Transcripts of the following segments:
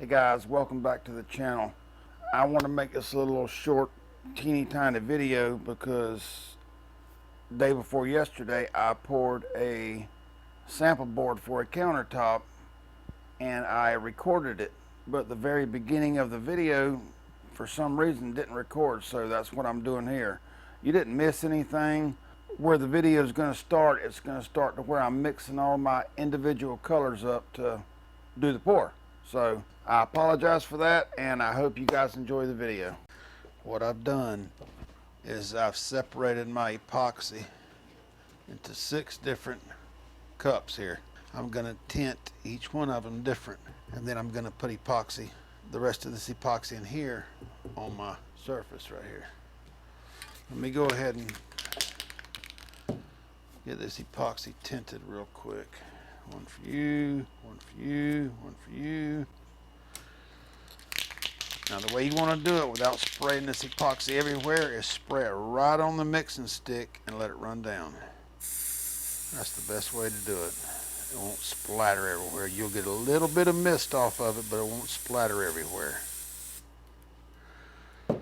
Hey guys, welcome back to the channel. I want to make this a little short, teeny tiny video because day before yesterday I poured a sample board for a countertop and I recorded it, but the very beginning of the video for some reason didn't record, so that's what I'm doing here. You didn't miss anything. Where the video is going to start, it's going to start to where I'm mixing all my individual colors up to do the pour. So I apologize for that, and I hope you guys enjoy the video. What I've done is I've separated my epoxy into 6 different cups here. I'm going to tint each one of them different, and then I'm going to put the rest of this epoxy in here on my surface right here. Let me go ahead and get this epoxy tinted real quick. One for you, one for you, one for you. Now the way you want to do it without spraying this epoxy everywhere is spray it right on the mixing stick and let it run down. That's the best way to do it. It won't splatter everywhere. You'll get a little bit of mist off of it, but it won't splatter everywhere. Go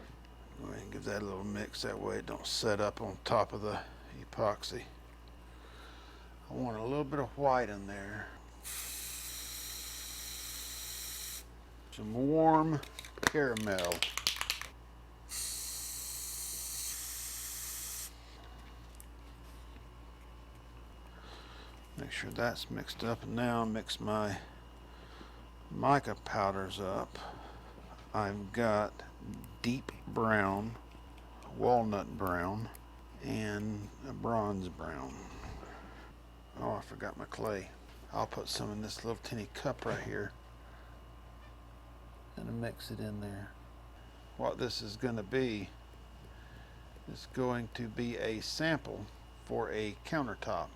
ahead and give that a little mix, that way it don't set up on top of the epoxy. I want a little bit of white in there. Some warm caramel. Make sure that's mixed up, and now mix my Mica Powders up. I've got deep brown, walnut brown, and a bronze brown. Oh, I forgot my clay. I'll put some in this little teeny cup right here and mix it in there. What this is going to be is going to be a sample for a countertop.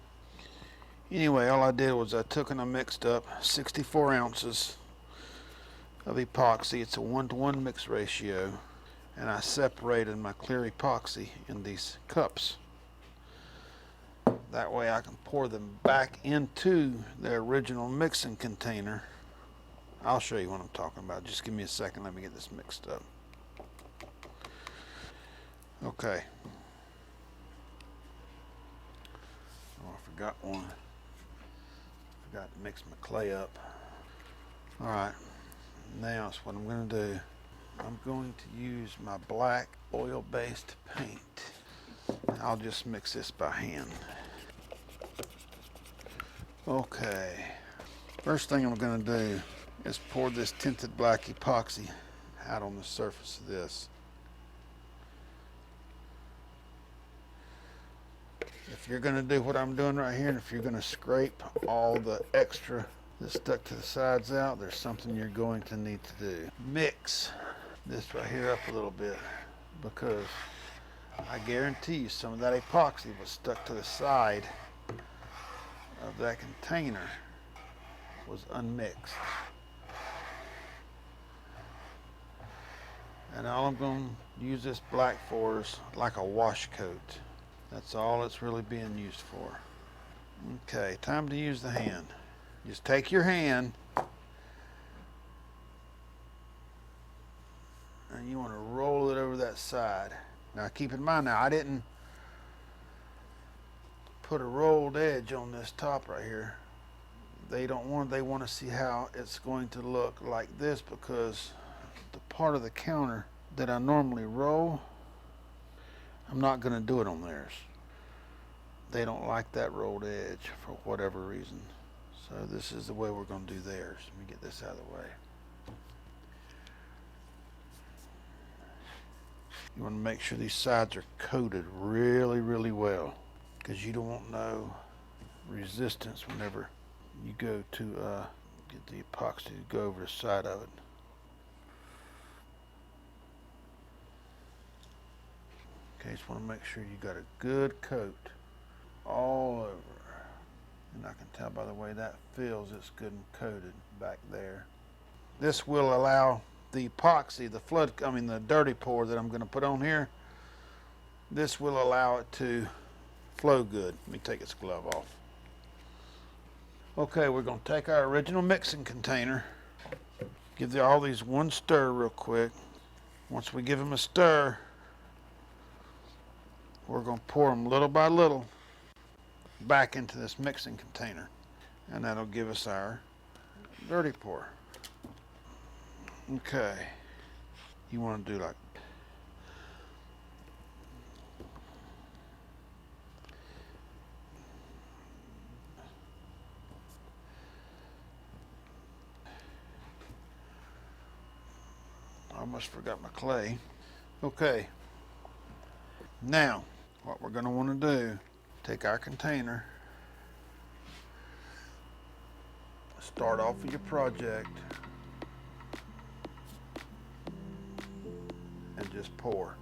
Anyway, all I did was I took and I mixed up 64 ounces of epoxy. It's a 1-to-1 mix ratio, and I separated my clear epoxy in these cups. That way I can pour them back into the original mixing container. I'll show you what I'm talking about. Just give me a second. Let me get this mixed up. Okay. Oh, I forgot one. Forgot to mix my clay up. Alright. Now that's what I'm going to do. I'm going to use my black oil-based paint. I'll just mix this by hand. Okay, first thing I'm going to do is pour this tinted black epoxy out on the surface of this. If you're going to do what I'm doing right here, and if you're going to scrape all the extra that's stuck to the sides out, there's something you're going to need to do. Mix this right here up a little bit, because I guarantee you some of that epoxy was stuck to the side of that container was unmixed. And all I'm going to use this black for is like a wash coat. That's all it's really being used for. Okay, time to use the hand. Just take your hand and you want to roll it over that side. Now keep in mind, I didn't put a rolled edge on this top right here. They want to see how it's going to look like this, because the part of the counter that I normally roll, I'm not going to do it on theirs. They don't like that rolled edge for whatever reason. So this is the way we're going to do theirs. Let me get this out of the way. You want to make sure these sides are coated really, really well, because you don't want no resistance whenever you go to get the epoxy to go over the side of it. Okay, just want to make sure you got a good coat all over. And I can tell by the way that feels, it's good and coated back there. This will allow the epoxy, the dirty pour that I'm going to put on here, this will allow it to flow good. Let me take its glove off. Okay, we're going to take our original mixing container, Give all these one stir real quick. Once we give them a stir, we're going to pour them little by little back into this mixing container, and that'll give us our dirty pour. Okay, you want to do like I almost forgot my clay. Okay, now what we're going to want to do, take our container, start off with your project, and just pour.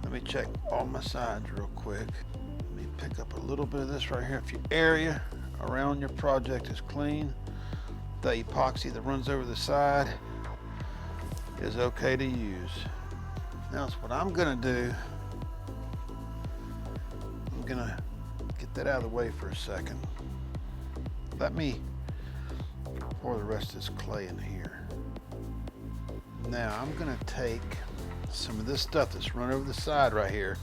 Let me check all my sides real quick. Let me pick up a little bit of this right here. If your area around your project is clean, the epoxy that runs over the side is okay to use. Now, so what I'm gonna do, I'm gonna get that out of the way for a second. Let me pour the rest of this clay in here. Now I'm gonna take some of this stuff that's run over the side right here,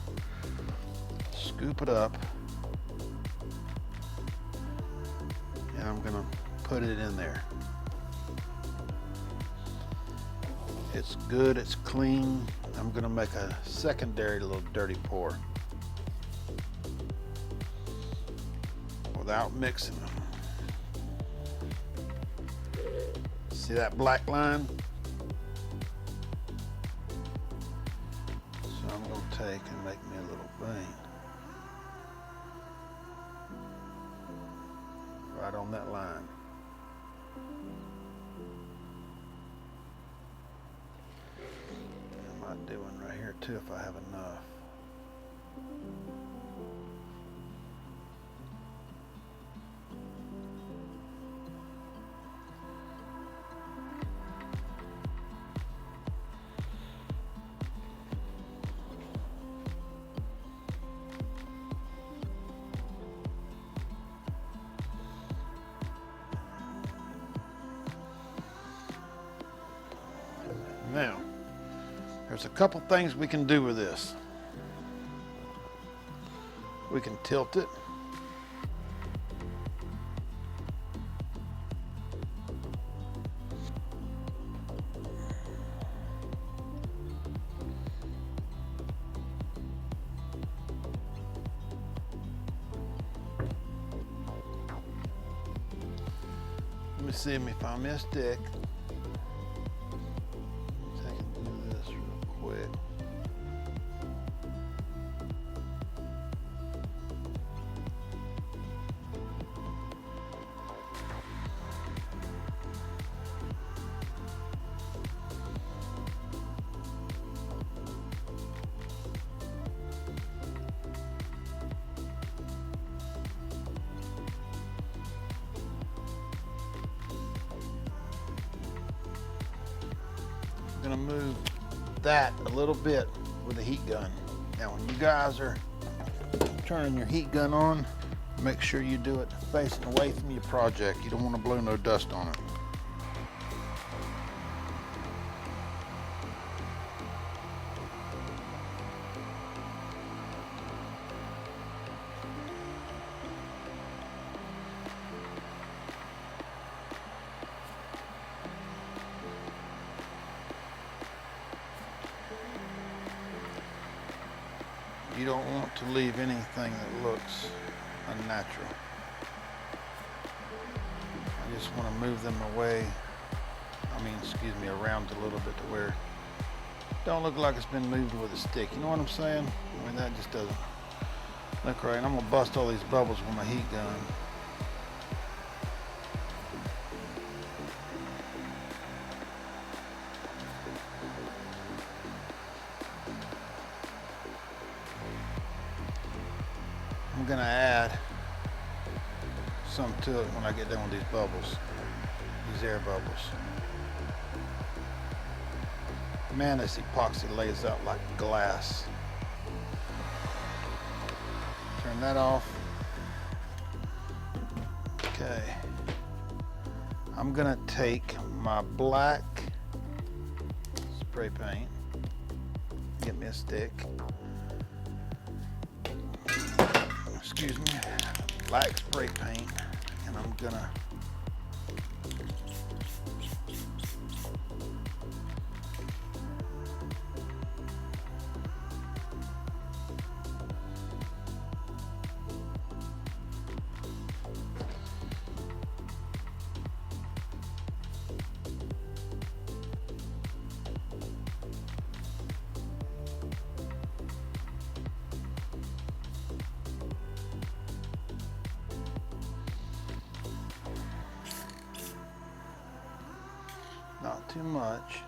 scoop it up, and I'm gonna put it in there. It's good, it's clean. I'm gonna make a secondary little dirty pour without mixing them. See that black line? So I'm gonna take and make me a little vein right on that line. I might do one right here too if I have enough. Now, there's a couple things we can do with this. We can tilt it. Let me see if I find me a stick. Quick. I'm gonna move that a little bit with the heat gun. Now when you guys are turning your heat gun on, make sure you do it facing away from your project. You don't want to blow no dust on it. You don't want to leave anything that looks unnatural. I just want to move them away, around a little bit to where don't look like it's been moved with a stick. You know what I'm saying? I mean, that just doesn't look right. I'm gonna bust all these bubbles with my heat gun. I'm gonna add some to it when I get done with these bubbles, these air bubbles. Man, this epoxy lays out like glass. Turn that off. Okay. I'm gonna take my black spray paint, get me a stick. Excuse me, black spray paint, and I'm gonna not too much.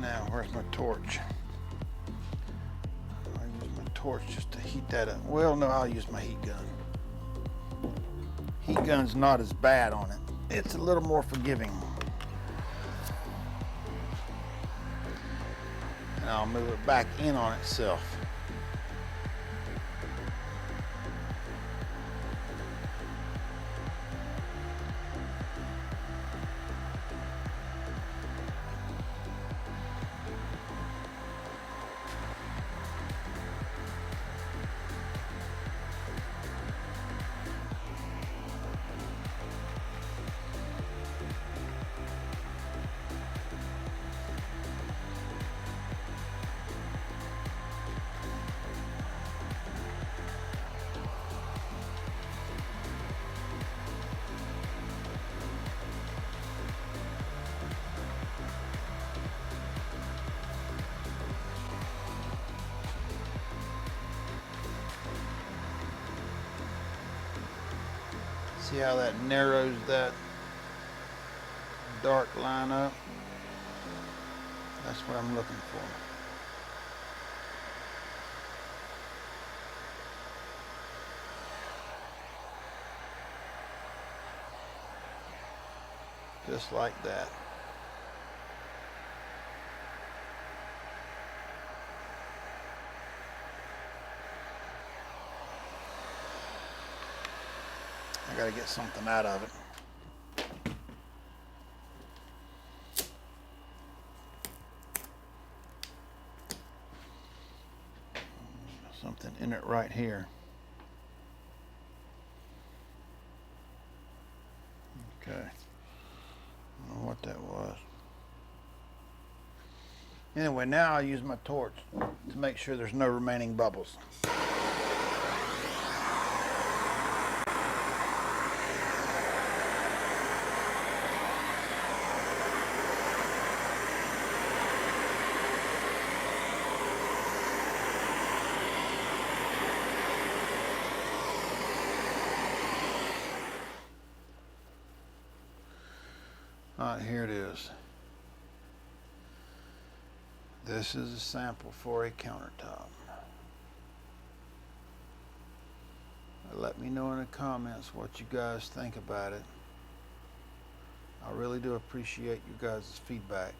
Now, where's my torch? I'll use my torch just to heat that up. Well, no, I'll use my heat gun. Heat gun's not as bad on it. It's a little more forgiving. And I'll move it back in on itself. See how that narrows that dark line up? That's what I'm looking for. Just like that. I gotta get something out of it. Something in it right here. Okay. I don't know what that was. Anyway, now I'll use my torch to make sure there's no remaining bubbles. All right, here it is. This is a sample for a countertop. Let me know in the comments what you guys think about it. I really do appreciate you guys' feedback.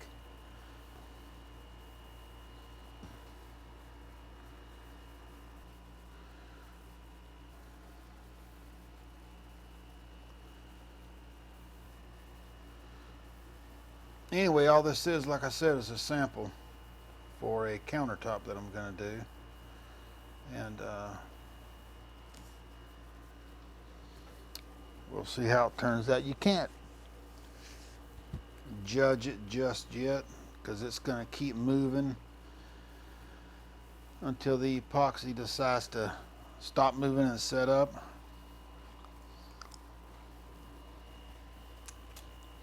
Anyway, all this is, like I said, is a sample for a countertop that I'm going to do. And we'll see how it turns out. You can't judge it just yet because it's going to keep moving until the epoxy decides to stop moving and set up.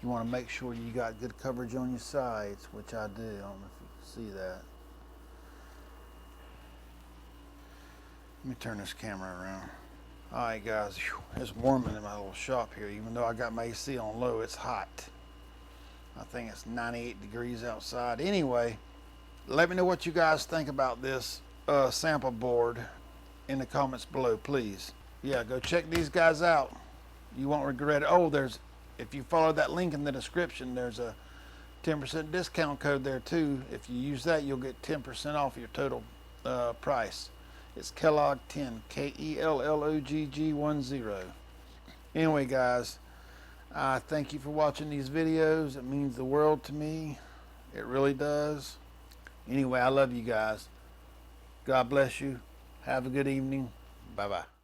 You want to make sure you got good coverage on your sides, which I do. I don't know if you can see that. Let me turn this camera around. Alright guys, it's warming in my little shop here. Even though I got my AC on low, it's hot. I think it's 98 degrees outside. Anyway, let me know what you guys think about this sample board in the comments below, please. Yeah, go check these guys out. You won't regret it. Oh, if you follow that link in the description, there's a 10% discount code there too. If you use that, you'll get 10% off your total price. It's Kellogg 10, KELLOGG10. Anyway, guys, I thank you for watching these videos. It means the world to me. It really does. Anyway, I love you guys. God bless you. Have a good evening. Bye-bye.